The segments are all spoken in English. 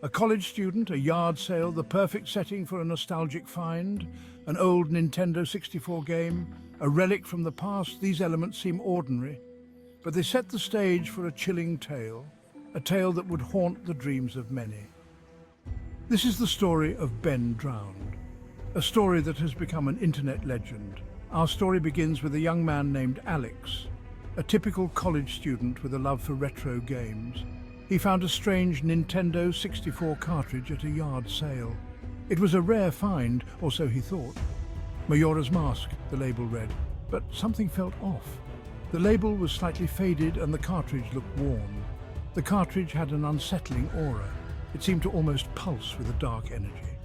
A college student, a yard sale, the perfect setting for a nostalgic find, an old Nintendo 64 game, a relic from the past. These elements seem ordinary, but they set the stage for a chilling tale, a tale that would haunt the dreams of many. This is the story of Ben Drowned, a story that has become an internet legend. Our story begins with a young man named Alex, a typical college student with a love for retro games. He found a strange Nintendo 64 cartridge at a yard sale. It was a rare find, or so he thought. Majora's Mask, the label read, but something felt off. The label was slightly faded and the cartridge looked worn. The cartridge had an unsettling aura. It seemed to almost pulse with a dark energy.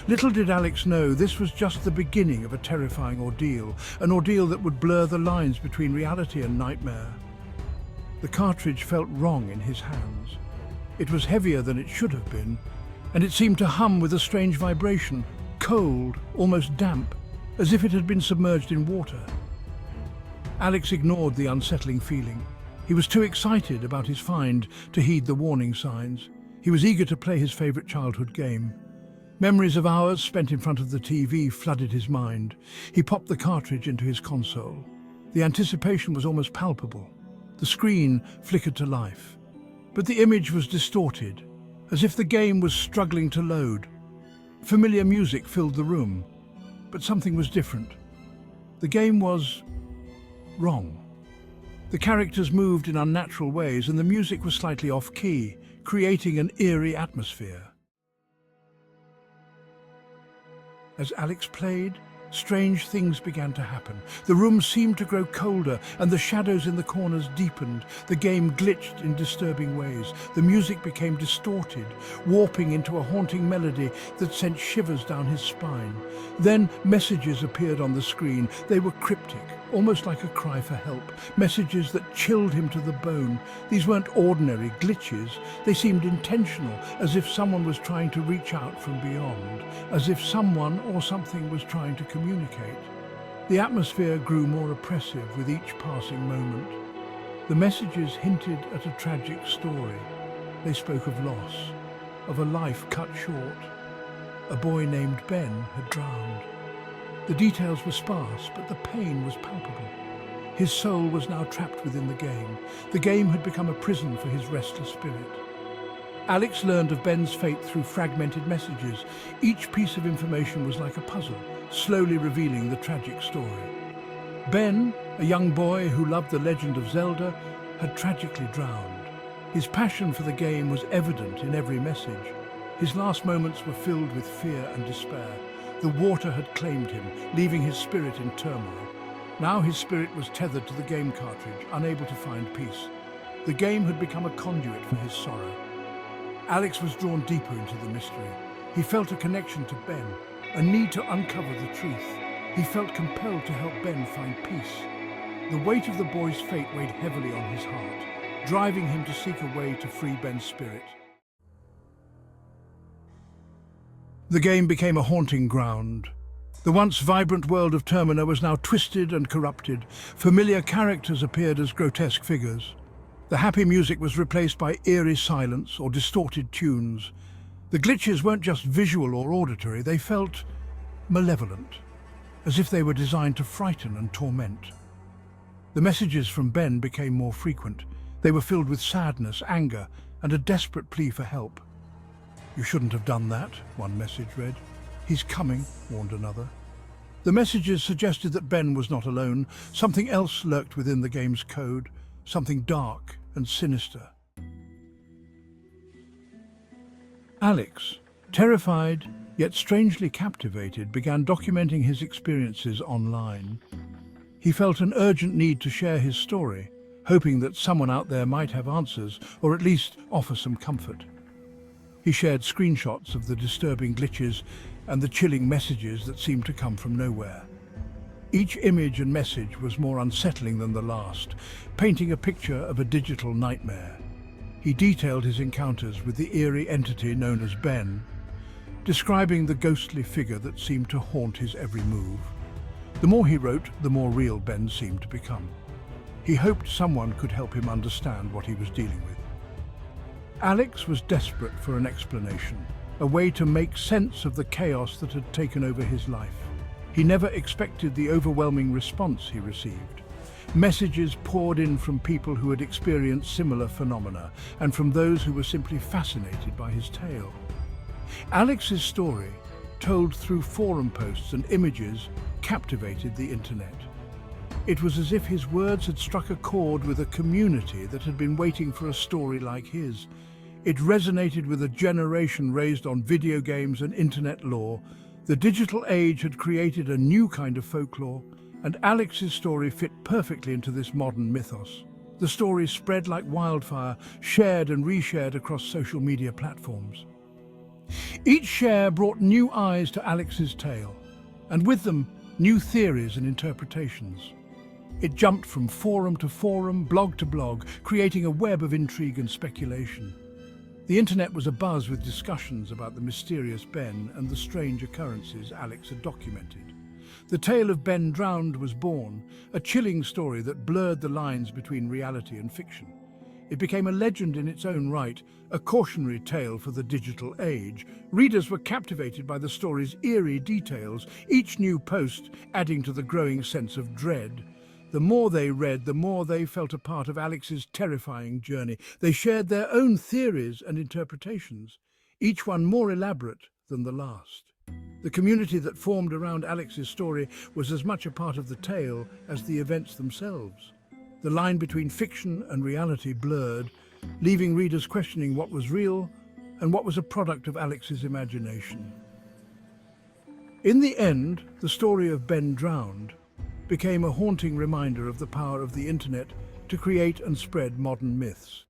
Little did Alex know this was just the beginning of a terrifying ordeal, an ordeal that would blur the lines between reality and nightmare. The cartridge felt wrong in his hands. It was heavier than it should have been, and it seemed to hum with a strange vibration, cold, almost damp, as if it had been submerged in water. Alex ignored the unsettling feeling. He was too excited about his find to heed the warning signs. He was eager to play his favorite childhood game. Memories of hours spent in front of the TV flooded his mind. He popped the cartridge into his console. The anticipation was almost palpable. The screen flickered to life, but the image was distorted, as if the game was struggling to load. Familiar music filled the room, but something was different. The game was wrong. The characters moved in unnatural ways and the music was slightly off-key, creating an eerie atmosphere. As Alex played, strange things began to happen. The room seemed to grow colder and the shadows in the corners deepened. The game glitched in disturbing ways. The music became distorted, warping into a haunting melody that sent shivers down his spine. Then messages appeared on the screen. They were cryptic, almost like a cry for help. Messages that chilled him to the bone. These weren't ordinary glitches. They seemed intentional, as if someone was trying to reach out from beyond, as if someone or something was trying to communicate. The atmosphere grew more oppressive with each passing moment. The messages hinted at a tragic story. They spoke of loss, of a life cut short. A boy named Ben had drowned. The details were sparse, but the pain was palpable. His soul was now trapped within the game. The game had become a prison for his restless spirit. Alex learned of Ben's fate through fragmented messages. Each piece of information was like a puzzle, slowly revealing the tragic story. Ben, a young boy who loved the Legend of Zelda, had tragically drowned. His passion for the game was evident in every message. His last moments were filled with fear and despair. The water had claimed him, leaving his spirit in turmoil. Now his spirit was tethered to the game cartridge, unable to find peace. The game had become a conduit for his sorrow. Alex was drawn deeper into the mystery. He felt a connection to Ben, a need to uncover the truth. He felt compelled to help Ben find peace. The weight of the boy's fate weighed heavily on his heart, driving him to seek a way to free Ben's spirit. The game became a haunting ground. The once vibrant world of Termina was now twisted and corrupted. Familiar characters appeared as grotesque figures. The happy music was replaced by eerie silence or distorted tunes. The glitches weren't just visual or auditory, they felt malevolent, as if they were designed to frighten and torment. The messages from Ben became more frequent. They were filled with sadness, anger, and a desperate plea for help. "You shouldn't have done that," one message read. "He's coming," warned another. The messages suggested that Ben was not alone. Something else lurked within the game's code, something dark and sinister. Alex, terrified yet strangely captivated, began documenting his experiences online. He felt an urgent need to share his story, hoping that someone out there might have answers or at least offer some comfort. He shared screenshots of the disturbing glitches and the chilling messages that seemed to come from nowhere. Each image and message was more unsettling than the last, painting a picture of a digital nightmare. He detailed his encounters with the eerie entity known as Ben, describing the ghostly figure that seemed to haunt his every move. The more he wrote, the more real Ben seemed to become. He hoped someone could help him understand what he was dealing with. Alex was desperate for an explanation, a way to make sense of the chaos that had taken over his life. He never expected the overwhelming response he received. Messages poured in from people who had experienced similar phenomena and from those who were simply fascinated by his tale. Alex's story, told through forum posts and images, captivated the internet. It was as if his words had struck a chord with a community that had been waiting for a story like his. It resonated with a generation raised on video games and internet lore. The digital age had created a new kind of folklore, and Alex's story fit perfectly into this modern mythos. The story spread like wildfire, shared and reshared across social media platforms. Each share brought new eyes to Alex's tale, and with them, new theories and interpretations. It jumped from forum to forum, blog to blog, creating a web of intrigue and speculation. The internet was abuzz with discussions about the mysterious Ben and the strange occurrences Alex had documented. The tale of Ben Drowned was born, a chilling story that blurred the lines between reality and fiction. It became a legend in its own right, a cautionary tale for the digital age. Readers were captivated by the story's eerie details, each new post adding to the growing sense of dread. The more they read, the more they felt a part of Alex's terrifying journey. They shared their own theories and interpretations, each one more elaborate than the last. The community that formed around Alex's story was as much a part of the tale as the events themselves. The line between fiction and reality blurred, leaving readers questioning what was real and what was a product of Alex's imagination. In the end, the story of Ben Drowned became a haunting reminder of the power of the internet to create and spread modern myths.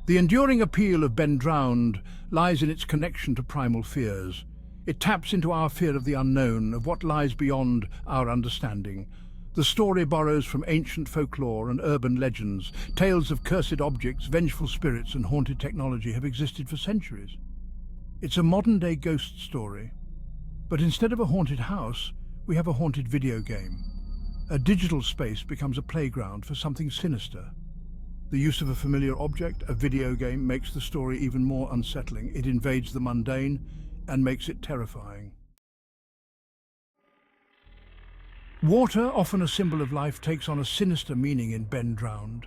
The enduring appeal of Ben Drowned lies in its connection to primal fears. It taps into our fear of the unknown, of what lies beyond our understanding. The story borrows from ancient folklore and urban legends. Tales of cursed objects, vengeful spirits, and haunted technology have existed for centuries. It's a modern-day ghost story, but instead of a haunted house, we have a haunted video game. A digital space becomes a playground for something sinister. The use of a familiar object, a video game, makes the story even more unsettling. It invades the mundane and makes it terrifying. Water, often a symbol of life, takes on a sinister meaning in Ben Drowned.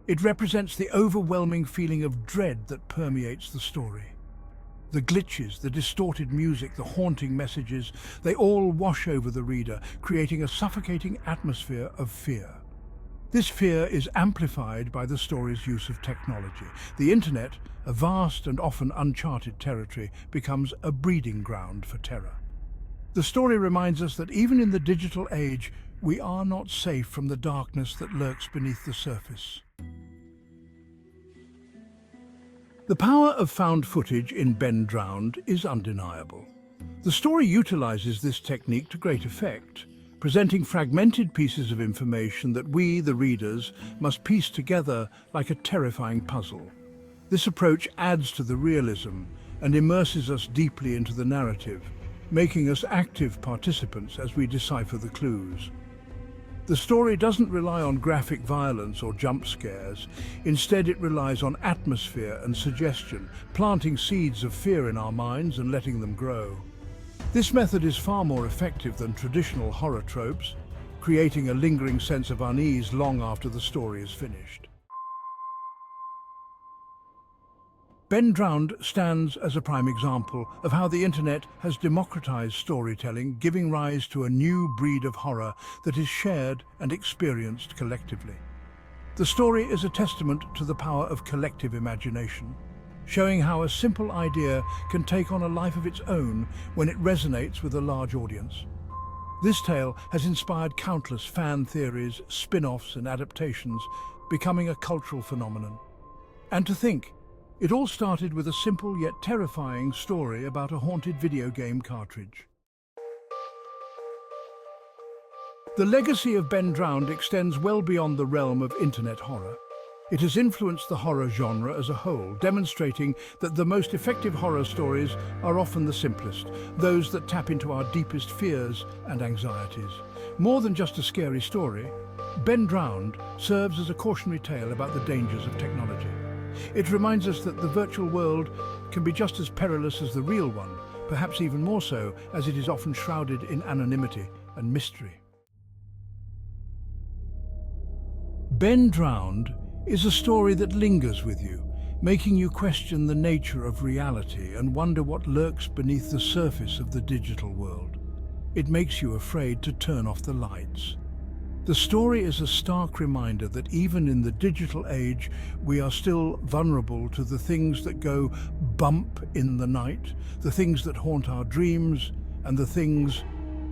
It represents the overwhelming feeling of dread that permeates the story. The glitches, the distorted music, the haunting messages, they all wash over the reader, creating a suffocating atmosphere of fear. This fear is amplified by the story's use of technology. The internet, a vast and often uncharted territory, becomes a breeding ground for terror. The story reminds us that even in the digital age, we are not safe from the darkness that lurks beneath the surface. The power of found footage in Ben Drowned is undeniable. The story utilizes this technique to great effect, presenting fragmented pieces of information that we, the readers, must piece together like a terrifying puzzle. This approach adds to the realism and immerses us deeply into the narrative, making us active participants as we decipher the clues. The story doesn't rely on graphic violence or jump scares. Instead, it relies on atmosphere and suggestion, planting seeds of fear in our minds and letting them grow. This method is far more effective than traditional horror tropes, creating a lingering sense of unease long after the story is finished. Ben Drowned stands as a prime example of how the internet has democratized storytelling, giving rise to a new breed of horror that is shared and experienced collectively. The story is a testament to the power of collective imagination, showing how a simple idea can take on a life of its own when it resonates with a large audience. This tale has inspired countless fan theories, spin-offs and adaptations, becoming a cultural phenomenon. And to think, it all started with a simple yet terrifying story about a haunted video game cartridge. The legacy of Ben Drowned extends well beyond the realm of internet horror. It has influenced the horror genre as a whole, demonstrating that the most effective horror stories are often the simplest, those that tap into our deepest fears and anxieties. More than just a scary story, Ben Drowned serves as a cautionary tale about the dangers of technology. It reminds us that the virtual world can be just as perilous as the real one, perhaps even more so, as it is often shrouded in anonymity and mystery. Ben Drowned is a story that lingers with you, making you question the nature of reality and wonder what lurks beneath the surface of the digital world. It makes you afraid to turn off the lights. The story is a stark reminder that even in the digital age, we are still vulnerable to the things that go bump in the night, the things that haunt our dreams, and the things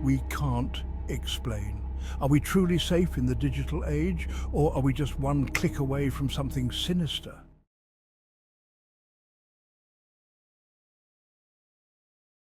we can't explain. Are we truly safe in the digital age, or are we just one click away from something sinister?